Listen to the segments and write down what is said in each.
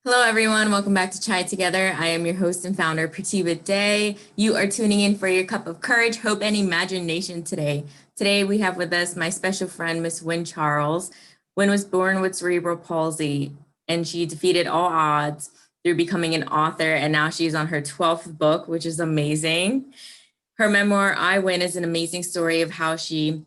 Hello, everyone. Welcome back to Chai Together. I am your host and founder, Pratibha Day. You are tuning in for your cup of courage, hope, and imagination today. Today, we have with us my special friend, Miss Wynn Charles. Wynn was born with cerebral palsy, and she defeated all odds through becoming an author, and now she's on her 12th book, which is amazing. Her memoir, I Win, is an amazing story of how she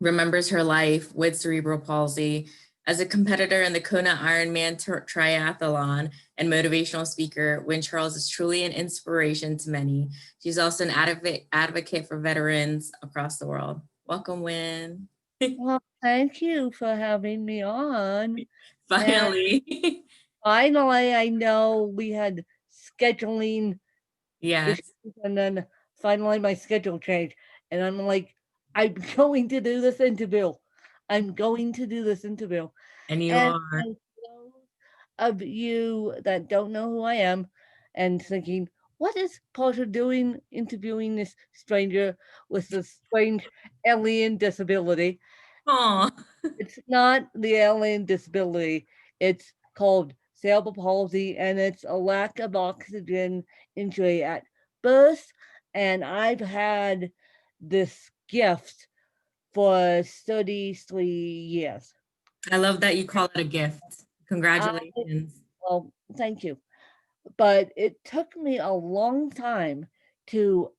remembers her life with cerebral palsy. As a competitor in the Kona IronMan Triathlon and motivational speaker, Wynn Charles is truly an inspiration to many. She's also an advocate for veterans across the world. Welcome, Wynn. Well, thank you for having me on. And Finally. finally, I know we had scheduling Yes. issues, and then finally my schedule changed. And I'm like, I'm going to do this interview. I'm going to do this interview. And you And are. for those of you that don't know who I am and thinking, what is Porter doing interviewing this stranger with this strange alien disability? Oh, It's not the alien disability. It's called cerebral palsy, and it's a lack of oxygen injury at birth. And I've had this gift for 33 years. I love that you call it a gift. I, Congratulations. well, thank you. But it took me a long time to,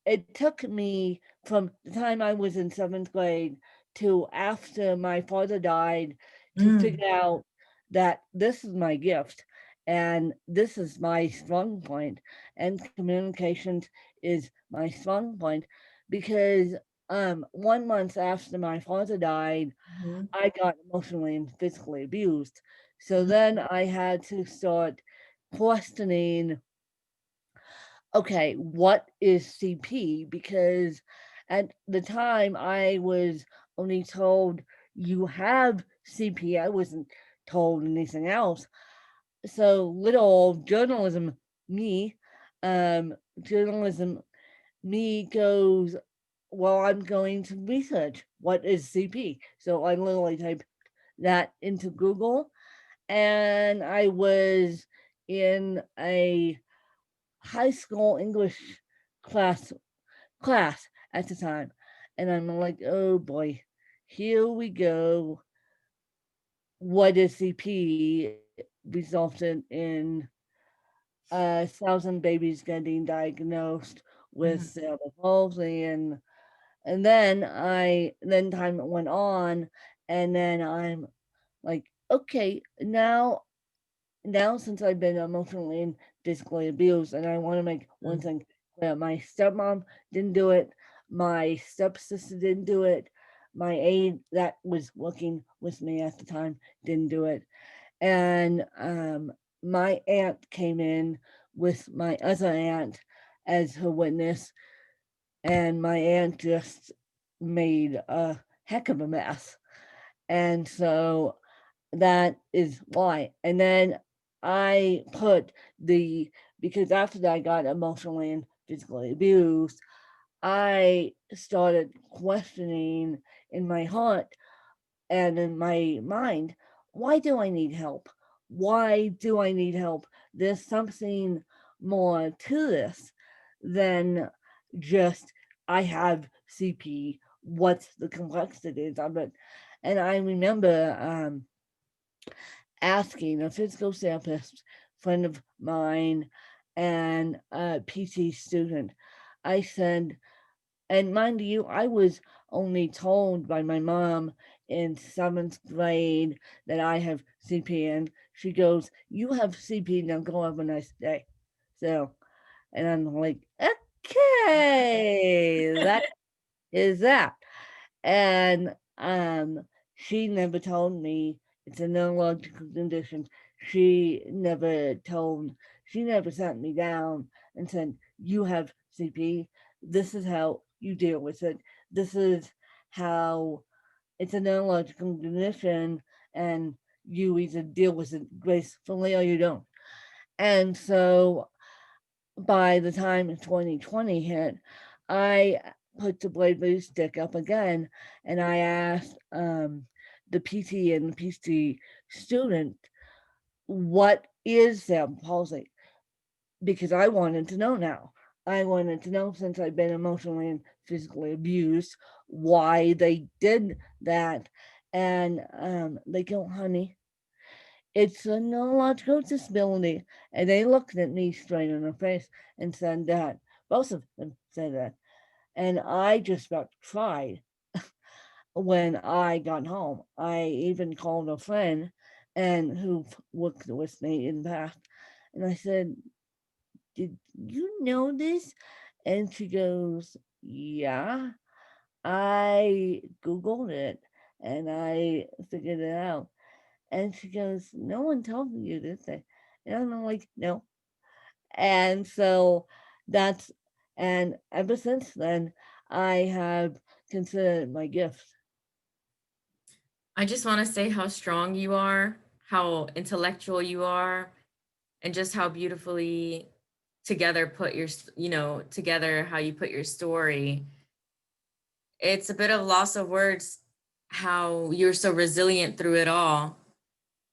it took me from the time I was in seventh grade to after my father died to Mm, figure out that this is my gift and this is my strong point, and communications is my strong point because 1 month after my father died, mhm, I got emotionally and physically abused. So then I had to start questioning, okay, what is CP? Because at the time I was only told you have CP. I wasn't told anything else. So little journalism me, um, journalism me goes, well, I'm going to research what is CP. So I literally typed that into Google, and I was in a high school English class class at the time. And I'm like, oh boy, here we go. What is CP resulted in 1,000 babies getting diagnosed with mhm. cerebral palsy, and then time went on, and then I'm like, okay, now since I've been emotionally and physically abused, and I want to make one thing clear: my stepmom didn't do it, my stepsister didn't do it, my aide that was working with me at the time didn't do it, and my aunt came in with my other aunt as her witness, and my aunt just made a heck of a mess, and so that is why. And then I put the, because after that I got emotionally and physically abused, I started questioning in my heart and in my mind, why do I need help? Why do I need help? There's something more to this than just I have CP. What's the complexities of it? And I remember asking a physical therapist friend of mine and a PT student. I said, and mind you, I was only told by my mom in seventh grade that I have CP, and she goes, "You have CP, now go have a nice day." So, and I'm like, okay, that is that. And she never told me it's a neurological condition. She never sat me down and said, you have CP. This is how you deal with it. This is how it's a neurological condition, and you either deal with it gracefully or you don't. And so by the time 2020 hit, I put the blade blue stick up again, and I asked the PT and the PT student, what is cerebral palsy? Because I wanted to know now. I wanted to know, since I've been emotionally and physically abused, why they did that. And they go, honey, it's a neurological disability. And they looked at me straight in the face and said that. Both of them said that. And I just about cried when I got home. I even called a friend and who worked with me in the past. And I said, did you know this? And she goes, yeah, I Googled it and I figured it out. And she goes, no one told you this thing. And I'm like, no. And so that's, and ever since then, I have considered my gift. I just want to say how strong you are, how intellectual you are, and just how beautifully together put your, together how you put your story. It's a bit of loss of words how you're so resilient through it all.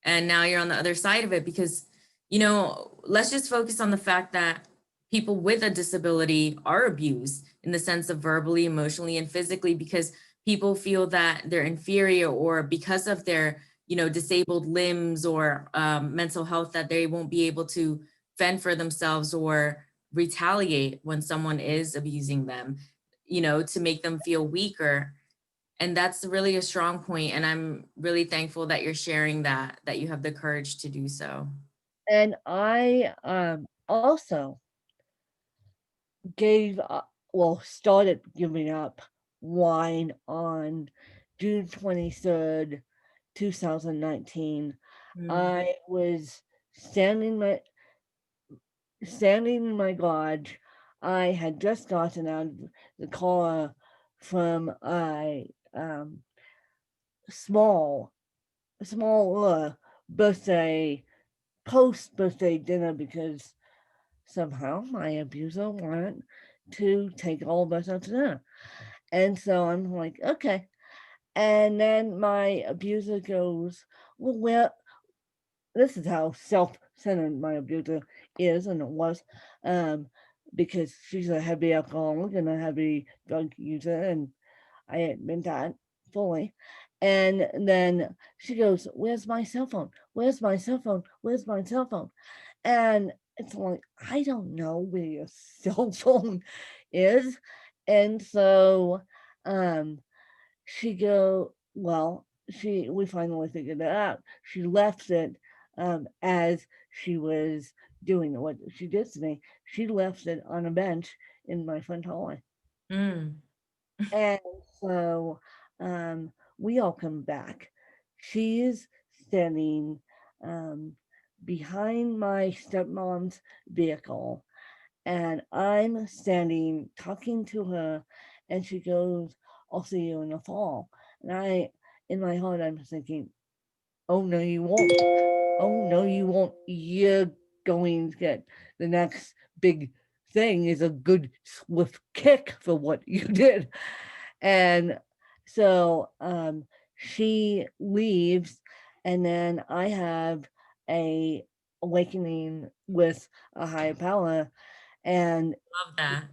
And now you're on the other side of it because, let's just focus on the fact that people with a disability are abused in the sense of verbally, emotionally, and physically because people feel that they're inferior or because of their, disabled limbs or mental health that they won't be able to fend for themselves or retaliate when someone is abusing them, to make them feel weaker. And that's really a strong point, and I'm really thankful that you're sharing that you have the courage to do so. And I also gave up, well, started giving up wine on June 23rd, 2019. Mm. I was standing my standing in my garage. I had just gotten out of the car from a small, small birthday, post birthday dinner because somehow my abuser wanted to take all of us out to dinner. And so I'm like, okay. And then my abuser goes, well, this is how self-centered my abuser is and it was, um, because she's a heavy alcoholic and a heavy drug user, and I admit that fully. And then she goes, where's my cell phone? Where's my cell phone? Where's my cell phone? And it's like, I don't know where your cell phone is. And so um she go, well, we finally figured it out. She left it as she was doing what she did to me. She left it on a bench in my front hallway. Mm. And so we all come back. She's standing um, behind my stepmom's vehicle, and I'm standing talking to her, and she goes, I'll see you in the fall. And in my heart, I'm thinking, oh, no, you won't. Oh, no, you won't. You're going to get the next big thing is a good swift kick for what you did. And so she leaves, and then I have a awakening with a higher power, and Love that.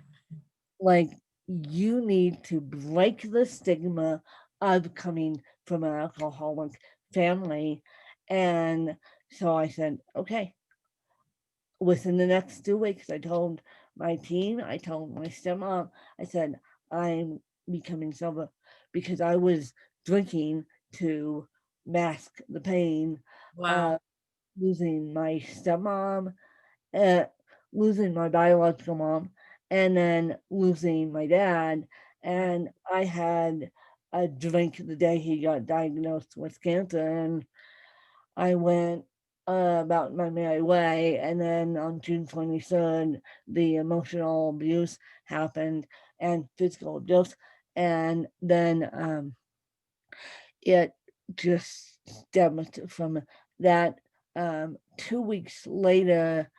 like, you need to break the stigma of coming from an alcoholic family. And so I said, okay, within the next 2 weeks, I told my team, I told my stepmom, I said, I'm becoming sober because I was drinking to mask the pain Wow. of losing my stepmom, uh, losing my biological mom, and then losing my dad. And I had a drink the day he got diagnosed with cancer, and I went about my merry way. And then on June 23rd, the emotional abuse happened and physical abuse. And then it just stemmed from that. 2 weeks later,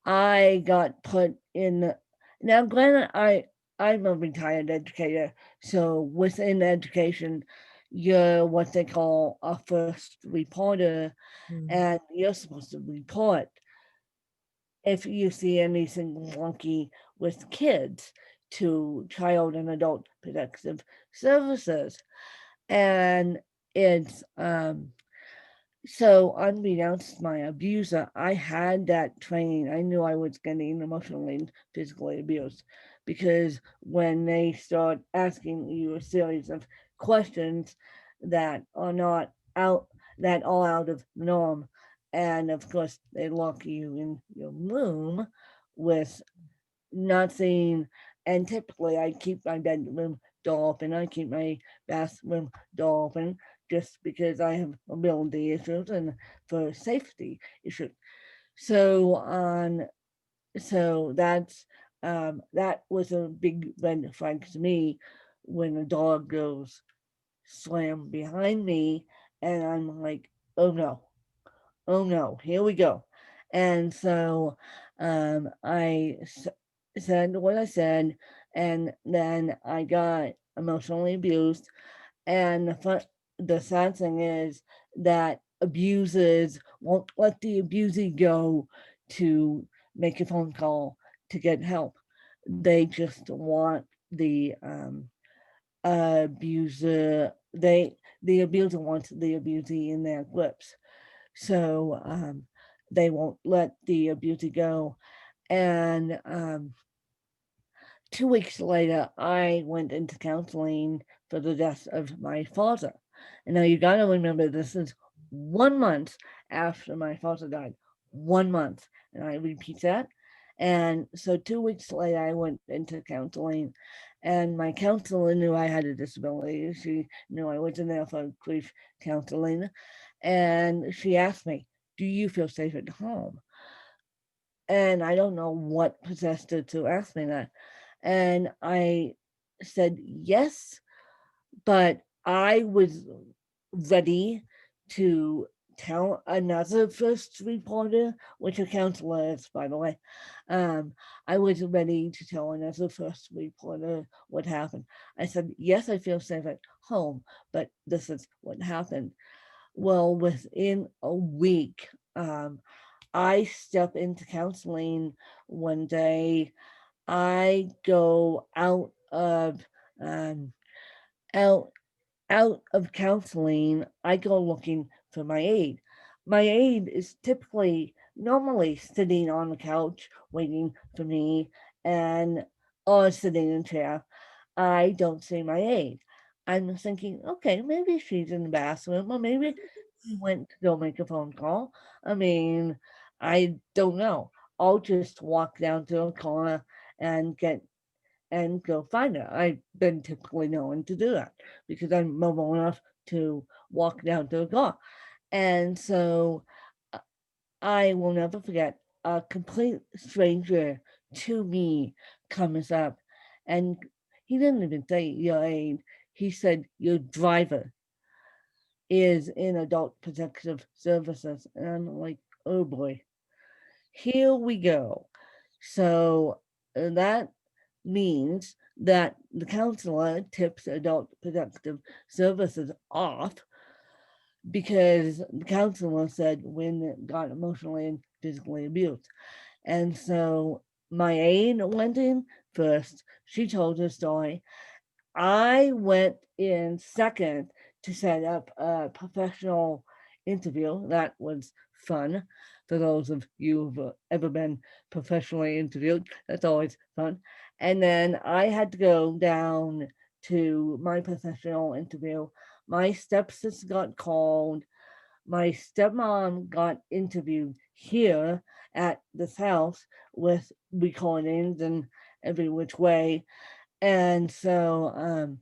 I got put in. Now, granted, I'm a retired educator, so within education, you're what they call a first reporter, Mm. and you're supposed to report if you see anything wonky with kids to Child and Adult Protective Services. And it's so unbeknownst to my abuser, I had that training. I knew I was getting emotionally and physically abused, because when they start asking you a series of questions that are not out, that are out of the norm, and of course they lock you in your room with nothing. And typically, I keep my bedroom door open. I keep my bathroom door open just because I have mobility issues and for safety issues. So on, so that was a big red flag to me when a dog goes slam behind me, and I'm like, oh no, here we go. And so said what I said, and then I got emotionally abused. And the sad thing is that abusers won't let the abusee go to make a phone call to get help. They just want the abuser. The abuser wants the abusee in their grips, so they won't let the abusee go. And 2 weeks later, I went into counseling for the death of my father. And now you got to remember, this is 1 month after my father died. 1 month. And I repeat that. And so 2 weeks later, I went into counseling, and my counselor knew I had a disability. She knew I wasn't there for grief counseling. And she asked me, "Do you feel safe at home?" And I don't know what possessed her to ask me that. And I said yes, but I was ready to tell another first reporter, which a counselor is, by the way. Um, I was ready to tell another first reporter what happened. I said, yes, I feel safe at home, but this is what happened. Well, within a week, I step into counseling one day. I go um, out out of counseling. I go looking for my aide. My aide is typically normally sitting on the couch waiting for me, and or sitting in a chair. I don't see my aide. I'm thinking, okay, maybe she's in the bathroom, or maybe she went to go make a phone call. I mean, I don't know. I'll just walk down to a corner and get and go find her. I've been typically known to do that because I'm mobile enough to walk down to a car. And so uh, I will never forget, a complete stranger to me comes up, and he didn't even say your aide. He said your driver is in adult protective services. And I'm like, oh boy, here we go. So that means that the counselor tips adult protective services off because the counselor said Wynn got emotionally and physically abused. And so my aide went in first. She told her story. I went in second to set up a professional interview. That was fun. For those of you who've ever been professionally interviewed, that's always fun. And then I had to go down to my professional interview. My stepsister got called. My stepmom got interviewed here at this house with recordings and every which way. And so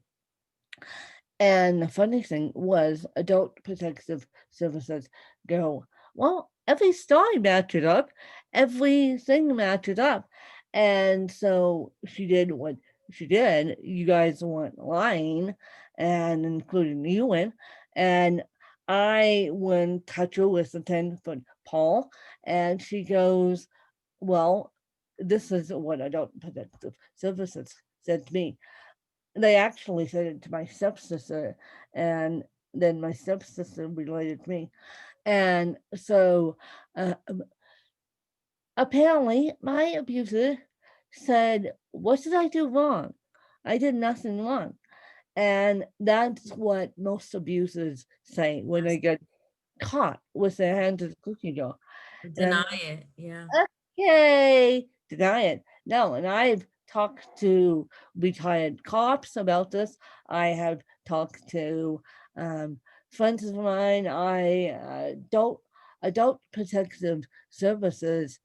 and the funny thing was, Adult Protective Services go, well, every story matched up, everything matched up. And so she did what she did. You guys weren't lying, and including you in. And I wouldn't touch her with a 10-foot pole. And she goes, well, this is what Adult Protective Services said to me. they actually said it to my stepsister, and then my stepsister related to me. And so apparently my abuser said, what did I do wrong? I did nothing wrong. And that's what most abusers say when they get caught with their hands in the cookie jar. And I'm Deny like, it. Yeah. okay, deny it. No, and I've talked to retired cops about this. I have talked to um, friends of mine. Adult protective services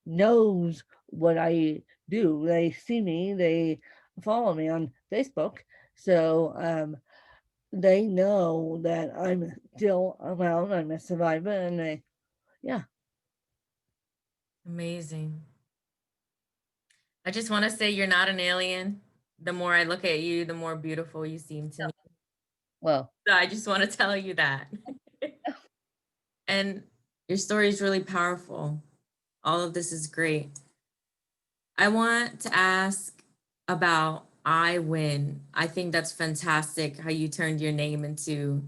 knows what I do. They see me. They follow me on Facebook. So they know that I'm still around. I'm a survivor, and yeah. Amazing. I just want to say you're not an alien. The more I look at you, the more beautiful you seem to me. Well, So I just want to tell you that. And your story is really powerful. All of this is great. I want to ask about I Win. I think that's fantastic how you turned your name into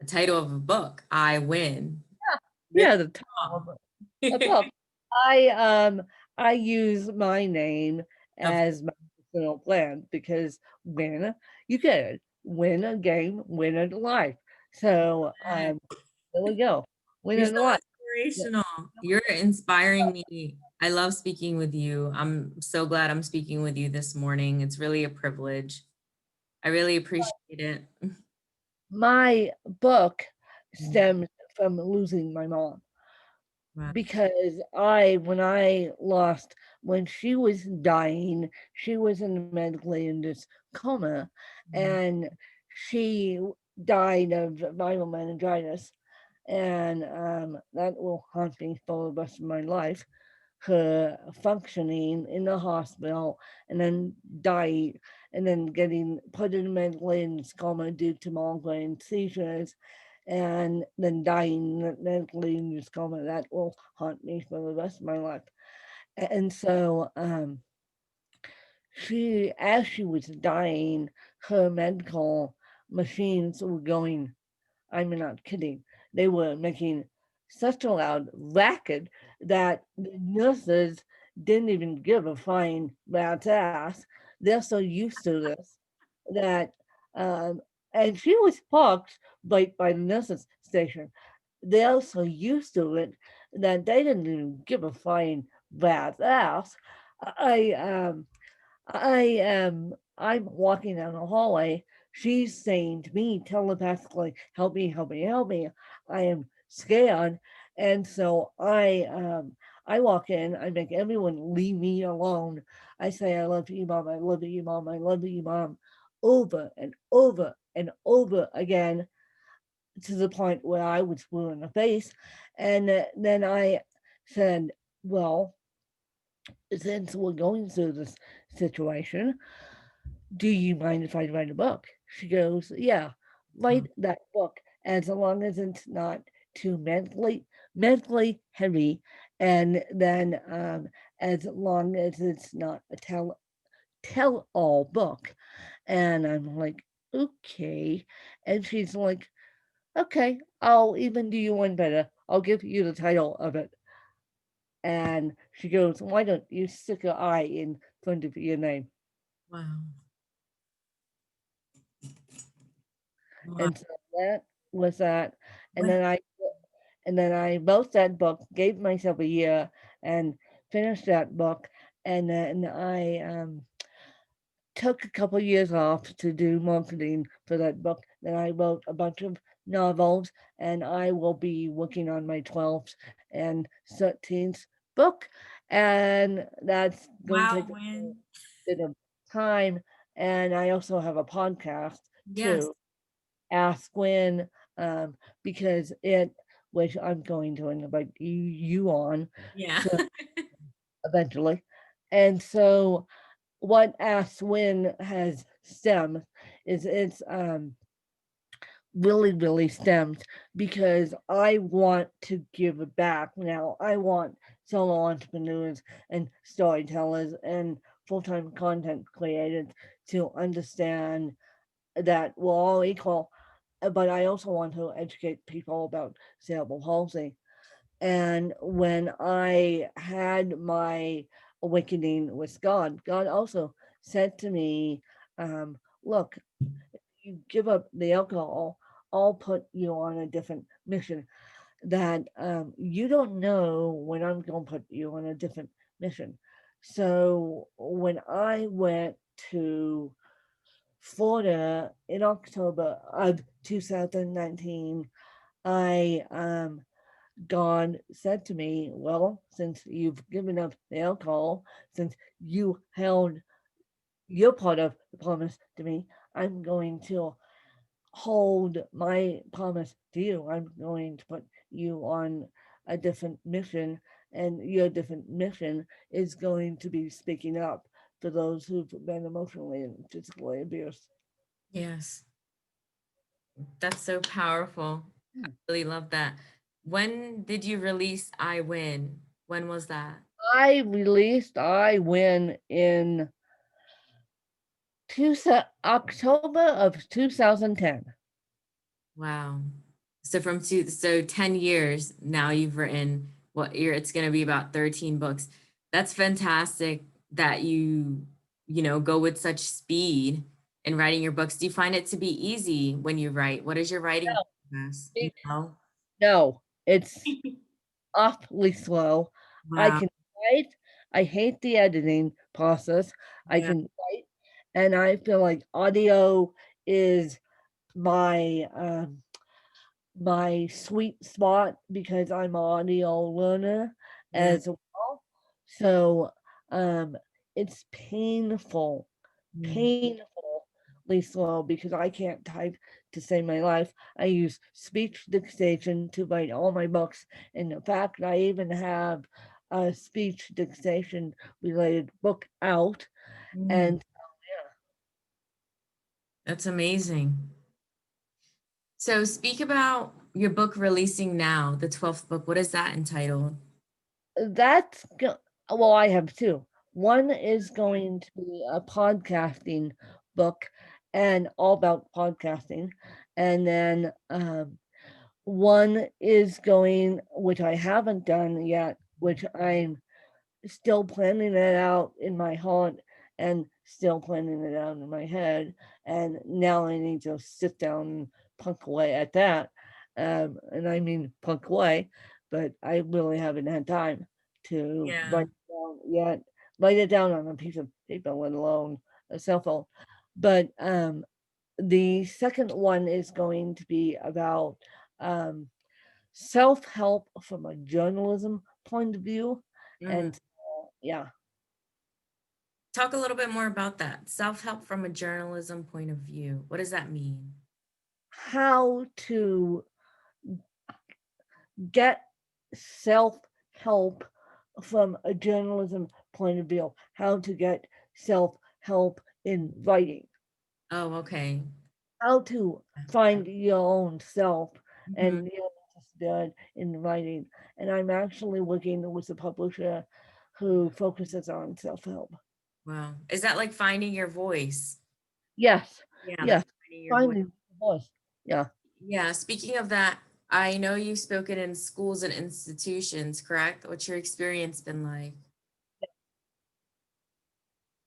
the title of a book, I Win. Rip yeah, the title of a book. I I use my name Of as my personal plan because you get it, win a game, win a life. So that. there we go, win You're a so life. Yeah. inspirational. You're inspiring me. I love speaking with you. I'm so glad I'm speaking with you this morning. It's really a privilege. I really appreciate it. My book stems from losing my mom. Wow. Because when she was dying, she was in medically in this coma, and she died of viral meningitis, and that will haunt me for the rest of my life. Her functioning in the hospital and then die and then getting put in medically in coma due to migraine seizures and then dying medically in this coma, that will haunt me for the rest of my life. And so as she was dying, her medical machines were going, I'm not kidding. They were making such a loud racket that the nurses didn't even give a flying rat's ass. They're so used to this that, um, and she was parked right by the nurses station. They're so used to it that they didn't even give a flying rat's ass. I I'm walking down the hallway. She's saying to me telepathically, "Help me, help me, help me." I am scared, and so I walk in. I make everyone leave me alone. I say, "I love you, mom. I love you, mom. I love you, mom," over and over and over again to the point where I was blue in the face. And then I said, "Well, since we're going through this situation, do you mind if I write a book?" She goes, yeah, write that book as long as it's not too mentally heavy, and then as long as it's not a tell all book. And I'm like, okay. And she's like, okay, I'll even do you one better. I'll give you the title of it. And she goes, why don't you stick an I in front of your name? Wow. Wow. And so that was that. And Wow. then I wrote that book, gave myself a year and finished that book. And then I took a couple years off to do marketing for that book. Then I wrote a bunch of novels, and I will be working on my 12th and 13th book. And that's going to Wow, take a Win. bit of time. And I also have a podcast Yes. too, Ask When, because it, which I'm going to invite you on Yeah. so eventually. And so what Ask When has stemmed is it's really stems because I want to give back now. I want solo entrepreneurs and storytellers and full-time content creators to understand that we're all equal, but I also want to educate people about cerebral palsy. And when I had my awakening with God, God also said to me, look, you give up the alcohol, I'll put you on a different mission. That you don't know when I'm going to put you on a different mission. So when I went to Florida in October of 2019, I God said to me, well, since you've given up the alcohol, since you held your part of the promise to me, I'm going to hold my promise to you. I'm going to put you on a different mission, and your different mission is going to be speaking up for those who've been emotionally and physically abused. Yes, that's so powerful. I Hmm. really love that. When did you release I Win? When was that? I released I Win in October of 2010. Wow. So 10 years now you've written what year it's going to be about 13 books. That's fantastic that you go with such speed in writing your books. Do you find it to be easy when you write? What is your writing No, process? it- No. no, it's awfully slow. I Wow. can write. I hate the editing process. I Yeah. can write, and I feel like audio is my my sweet spot because I'm an audio learner Yeah. as well. So um, it's Mm. painfully slow because I can't type to save my life. I use speech dictation to write all my books. And in fact, I even have a speech dictation related book out. Mm. And That's amazing. So speak about your book releasing now, the 12th book. What is that entitled? that's, well, I have two. One is going to be a podcasting book and all about podcasting. And then one is going, which I haven't done yet, which I'm still planning it out in my heart and still planning it out in my head. And now I need to sit down and punk away at that. And I mean punk away, but I really haven't had time to Yeah. write it down yet. Write it down on a piece of paper, let alone a cell phone. But the second one is going to be about um, self help from a journalism point of view. Mm. And yeah, Talk a little bit more about that. Self-help from a journalism point of view. What does that mean? how to get self help from a journalism point of view, how to get self help in writing, Oh, okay. how to find your own self Mhm. and you're interested in writing. And I'm actually working with a publisher who focuses on self help. Wow. Is that like finding your voice? Yes, Yeah, yes, that's finding your voice. finding the voice. Yeah. Yeah, speaking of that, I know you've spoken in schools and institutions, correct? What's your experience been like?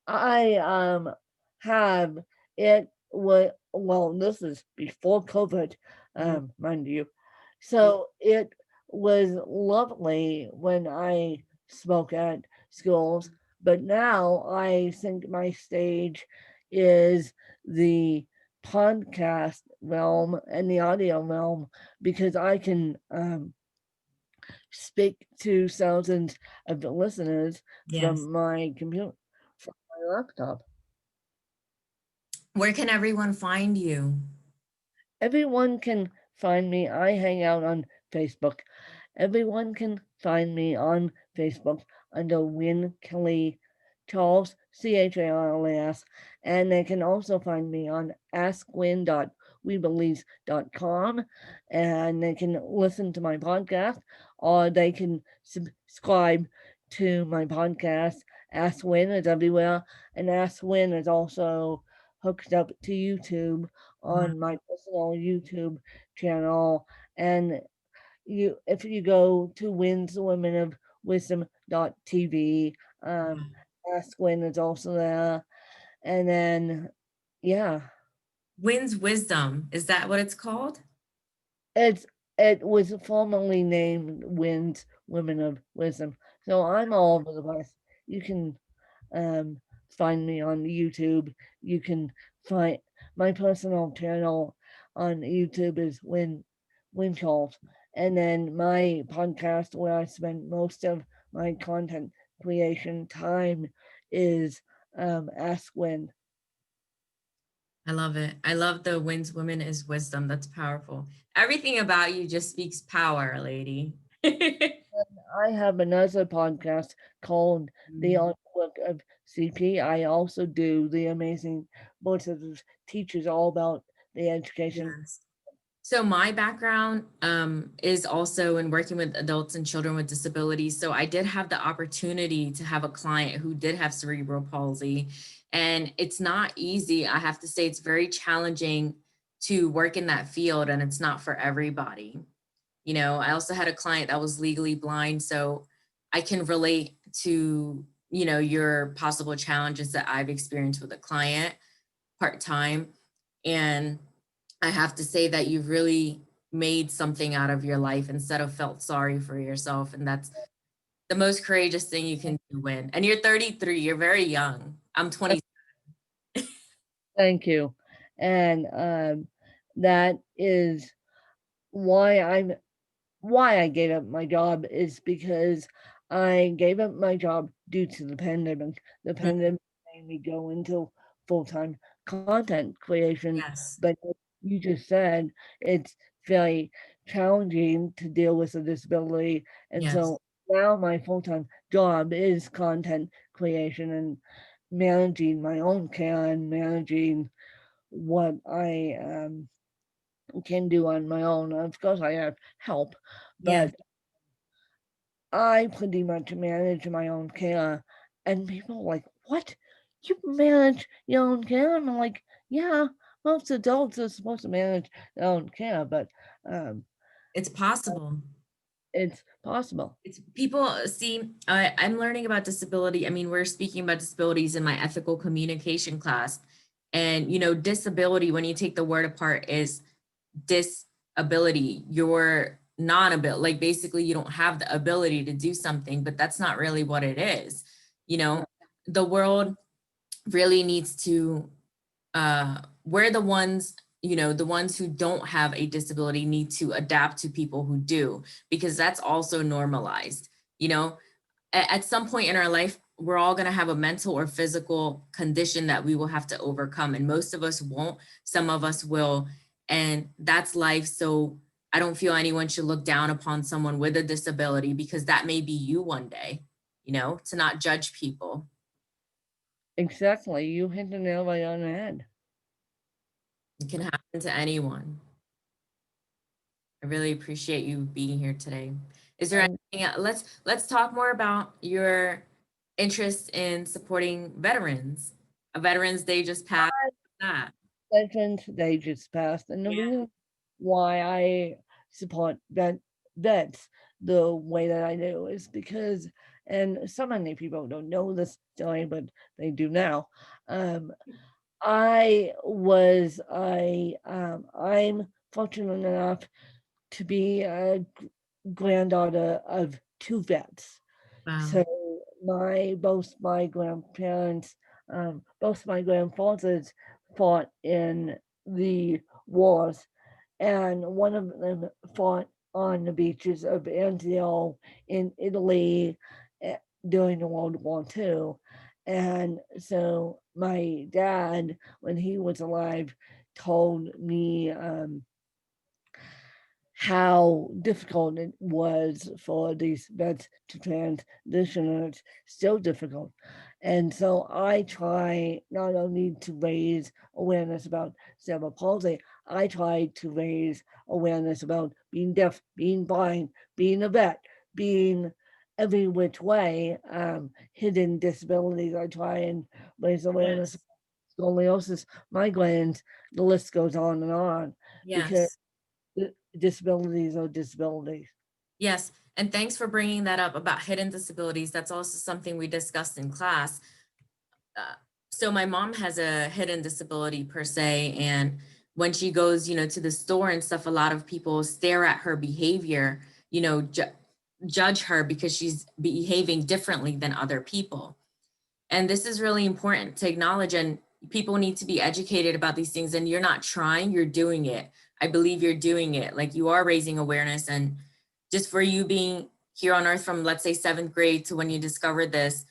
I have it well, this is before COVID, Mm. mind you. So it was lovely when I spoke at schools, but now I think my stage is the podcast realm and the audio realm because I can speak to thousands of listeners Yes. from my computer, from my laptop. Where can everyone find you? Everyone can find me. I hang out on Facebook. Everyone can find me on Facebook under Win Kelly Charles, CHAILS, and they can also find me on askwin.webelize.com, and they can listen to my podcast or they can subscribe to my podcast. Ask Win is everywhere, and Ask Win is also hooked up to YouTube Wow. on my personal YouTube channel. And if you go to Win's Women of Wisdom.tv, Ask Win is also there. And then, yeah, Wins Wisdom. Is that what it's called? it's it was formerly named Win's Women of Wisdom. So I'm all over the place. You can um, find me on YouTube. You can find my personal channel on YouTube is Win Charles, and then my podcast where I spend most of my content creation time is Ask Win. I love it. I love the wins women is wisdom. That's powerful. Everything about you just speaks power, lady. I have another podcast called The Mm, Artwork of C.H.A.I. I also do the amazing voices of teachers all about the education. yes. So my background is also in working with adults and children with disabilities. So I did have the opportunity to have a client who did have cerebral palsy, and it's not easy. I have to say it's very challenging to work in that field, and it's not for everybody. You know, I also had a client that was legally blind, so I can relate to, you know, your possible challenges that I've experienced with a client part-time. And I have to say that you've really made something out of your life instead of felt sorry for yourself. And that's the most courageous thing you can do when. And you're 33, you're very young. I'm 20. Thank you. And that is why I gave up my job is because I gave up my job due to the pandemic. The pandemic made me go into full-time content creation, Yes, but as you just said, it's very challenging to deal with a disability. And yes, so now my full-time job is content creation and managing my own care and managing what I can do on my own. Of course, I have help, yes. but I pretty much manage my own care. And people are like, "What? You manage your own care?" And I'm like, "Yeah, most adults are supposed to manage their own care, but um, It's possible. it's possible." It's people see, I'm learning about disability. I mean, we're speaking about disabilities in my ethical communication class. And, you know, disability, when you take the word apart, is disability, your non-ability, like basically you don't have the ability to do something, but that's not really what it is. You know, the world really needs to, we're the ones, you know, the ones who don't have a disability need to adapt to people who do, because that's also normalized. You know, at some point in our life, we're all going to have a mental or physical condition that we will have to overcome. And most of us won't, some of us will. And that's life. So I don't feel anyone should look down upon someone with a disability, because that may be you one day, you know, to not judge people. Exactly. You hit the nail right on the head. It can happen to anyone. I really appreciate you being here today. Is there And anything let's talk more about your interest in supporting veterans. A Veterans Day just passed. That. Veterans Day just passed, and the Yeah. reason why I support vets the way that I do is because, and so many people don't know this story, but they do now. Um, I'm fortunate enough to be a granddaughter of two vets. Wow. So both my grandparents, both my grandfathers fought in the wars, and one of them fought on the beaches of Anzio in Italy eh, during the World War II. And so my dad, when he was alive, told me how difficult it was for these vets to transition, and it's still difficult. And so I try not only to raise awareness about cerebral palsy, I try to raise awareness about being deaf, being blind, being a vet, being every which way, hidden disabilities. I try and raise awareness of Yes. scoliosis, migraines, the list goes on, because Yes. disabilities are disabilities. Yes. And thanks for bringing that up about hidden disabilities. That's also something we discussed in class. Uh, so my mom has a hidden disability per se, and when she goes, to the store and stuff, a lot of people stare at her behavior, judge her because she's behaving differently than other people. And this is really important to acknowledge, and people need to be educated about these things. And you're not trying, you're doing it. I believe you're doing it. Like, you are raising awareness. And just for you being here on earth from, let's say, 7th grade to when you discovered this,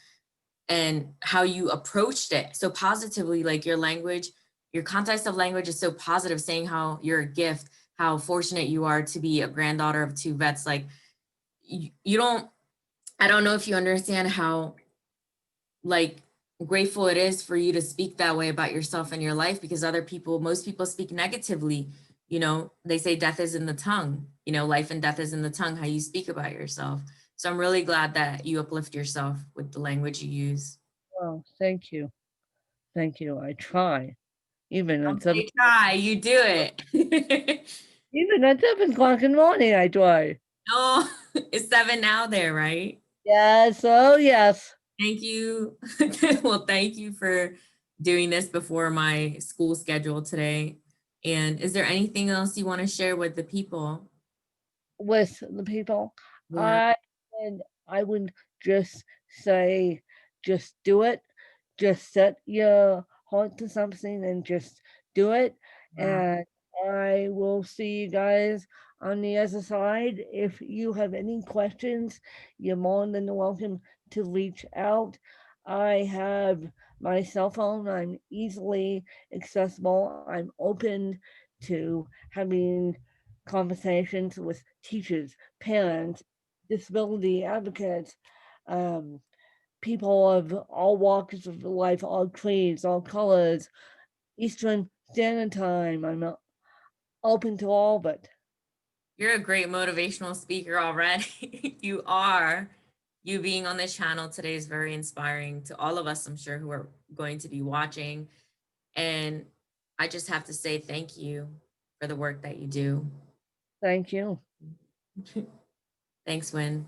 and how you approached it so positively, like your language, your context of language is so positive, saying how you're a gift, how fortunate you are to be a granddaughter of 2 vets. Like, you don't, I don't know if you understand how, like, grateful it is for you to speak that way about yourself and your life, because most people speak negatively. They say death is in the tongue, life and death is in the tongue, how you speak about yourself. So I'm really glad that you uplift yourself with the language you use. Oh, thank you. Thank you. I try. Even at Don't seven say try, you do it. even at 7 o'clock in the morning I try. Oh, it's 7 now there, right? Yes, oh yes. Thank you. Well, thank you for doing this before my school schedule today. And is there anything else you want to share with the people? With the people. Yeah. I and I would just say, just do it. Just set your heart to something and just do it. Wow. And I will see you guys on the other side. If you have any questions, you're more than welcome to reach out. I have my cell phone. I'm easily accessible. I'm open to having conversations with teachers, parents, disability advocates, um, people of all walks of life, all creeds, all colors, Eastern Standard Time. I'm open to all of it. You're a great motivational speaker already. You are. You being on this channel today is very inspiring to all of us, I'm sure, who are going to be watching. And I just have to say thank you for the work that you do. Thank you. Thanks, Win.